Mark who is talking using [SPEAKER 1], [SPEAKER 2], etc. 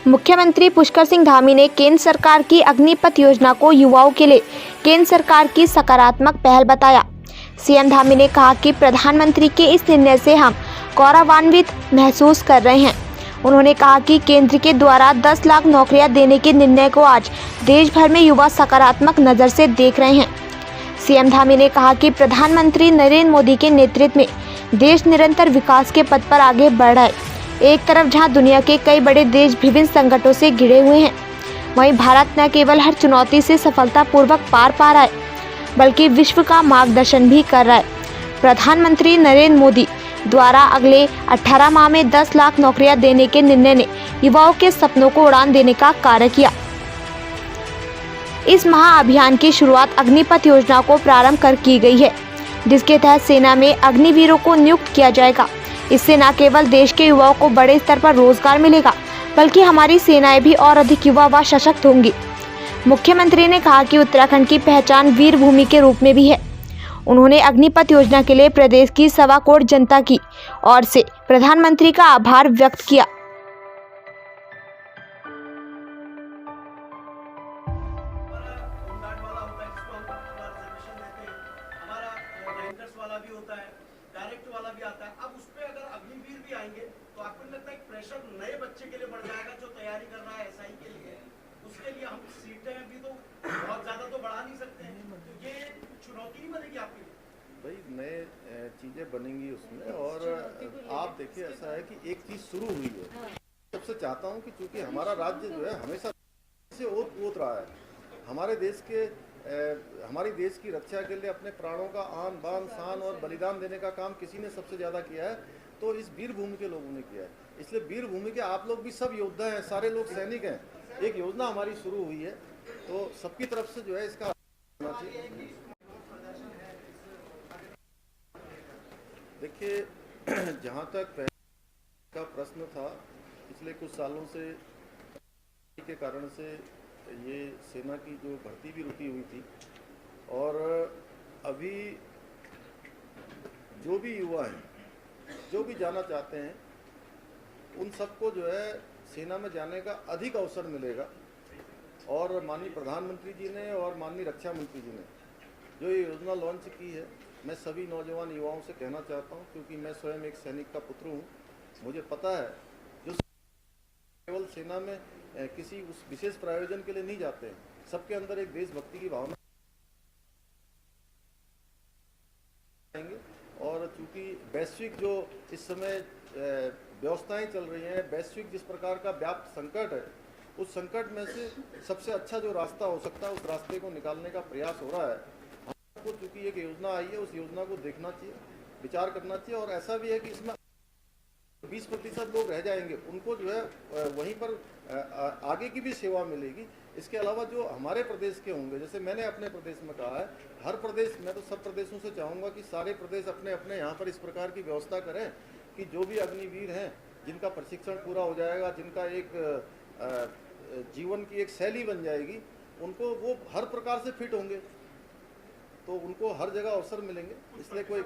[SPEAKER 1] मुख्यमंत्री पुष्कर सिंह धामी ने केंद्र सरकार की अग्निपथ योजना को युवाओं के लिए केंद्र सरकार की सकारात्मक पहल बताया। सीएम धामी ने कहा कि प्रधानमंत्री के इस निर्णय से हम गौरवान्वित महसूस कर रहे हैं। उन्होंने कहा कि केंद्र के द्वारा 10 लाख नौकरियां देने के निर्णय को आज देश भर में युवा सकारात्मक नज़र से देख रहे हैं। सीएम धामी ने कहा कि प्रधानमंत्री नरेंद्र मोदी के नेतृत्व में देश निरंतर विकास के पथ पर आगे बढ़ रहा है। एक तरफ जहां दुनिया के कई बड़े देश विभिन्न संकटों से घिरे हुए हैं, वहीं भारत न केवल हर चुनौती से सफलतापूर्वक पार पा रहा है, बल्कि विश्व का मार्गदर्शन भी कर रहा है। प्रधानमंत्री नरेंद्र मोदी द्वारा अगले 18 माह में 10 लाख नौकरियां देने के निर्णय ने युवाओं के सपनों को उड़ान देने का कार्य किया। इस महाअभियान की शुरुआत अग्निपथ योजना को प्रारंभ कर की गई है, जिसके तहत सेना में अग्निवीरों को नियुक्त किया जाएगा। इससे न केवल देश के युवाओं को बड़े स्तर पर रोजगार मिलेगा, बल्कि हमारी सेनाएं भी और अधिक युवा व सशक्त होंगी। मुख्यमंत्री ने कहा कि उत्तराखंड की पहचान वीर भूमि के रूप में भी है। उन्होंने अग्निपथ योजना के लिए प्रदेश की 1.25 करोड़ जनता की ओर से प्रधानमंत्री का आभार व्यक्त किया।
[SPEAKER 2] वाला भी होता है, डायरेक्ट वाला भी आता है। अब उस पे अगर अग्निवीर भी आएंगे तो आपको नहीं लगता है प्रेशर नए बच्चे के लिए बढ़ जाएगा जो तैयारी कर रहा है एसआई के लिए? उसके लिए हम सीटें भी तो बहुत ज्यादा तो बढ़ा नहीं सकते हैं, तो ये चुनौती नहीं बनेगी आपके लिए?
[SPEAKER 3] भाई नए चीजें बनेंगी उसमें। और आप देखिए ऐसा है कि एक चीज शुरू हुई है। सबसे चाहता हूँ कि चूंकि हमारा राज्य जो है हमेशा से ओत रहा है, हमारी देश की रक्षा के लिए अपने प्राणों का आन बान शान और बलिदान देने का काम किसी ने सबसे ज़्यादा किया है, तो इस वीर भूमि के लोगों ने किया है। इसलिए वीर भूमि के आप लोग भी सब योद्धा हैं, सारे लोग सैनिक हैं। एक योजना हमारी शुरू हुई है, तो सबकी तरफ से जो है इसका होना चाहिए। देखिए जहाँ तक पहले का प्रश्न था, पिछले कुछ सालों से के कारण से ये सेना की जो भर्ती भी रुकी हुई थी, और अभी जो भी युवा हैं जो भी जाना चाहते हैं उन सबको जो है सेना में जाने का अधिक अवसर मिलेगा। और माननीय प्रधानमंत्री जी ने और माननीय रक्षा मंत्री जी ने जो ये योजना लॉन्च की है, मैं सभी नौजवान युवाओं से कहना चाहता हूं, क्योंकि मैं स्वयं एक सैनिक का पुत्र हूं, मुझे पता है जो केवल सेना में किसी उस विशेष प्रयोजन के लिए नहीं जाते हैं, सबके अंदर एक देशभक्ति की भावना आएंगे। और चूंकि वैश्विक जो इस समय व्यवस्थाएं चल रही हैं, वैश्विक जिस प्रकार का व्याप्त संकट है, उस संकट में से सबसे अच्छा जो रास्ता हो सकता है उस रास्ते को निकालने का प्रयास हो रहा है। हमको चूंकि एक योजना आई है, उस योजना को देखना चाहिए, विचार करना चाहिए। और ऐसा भी है कि इसमें 20% लोग रह जाएंगे, उनको जो है वहीं पर आगे की भी सेवा मिलेगी। इसके अलावा जो हमारे प्रदेश के होंगे, जैसे मैंने अपने प्रदेश में कहा है, हर प्रदेश, मैं तो सब प्रदेशों से चाहूँगा कि सारे प्रदेश अपने अपने यहाँ पर इस प्रकार की व्यवस्था करें कि जो भी अग्निवीर हैं, जिनका प्रशिक्षण पूरा हो जाएगा, जिनका एक जीवन की एक शैली बन जाएगी, उनको वो हर प्रकार से फिट होंगे, तो उनको हर जगह अवसर मिलेंगे। इसलिए कोई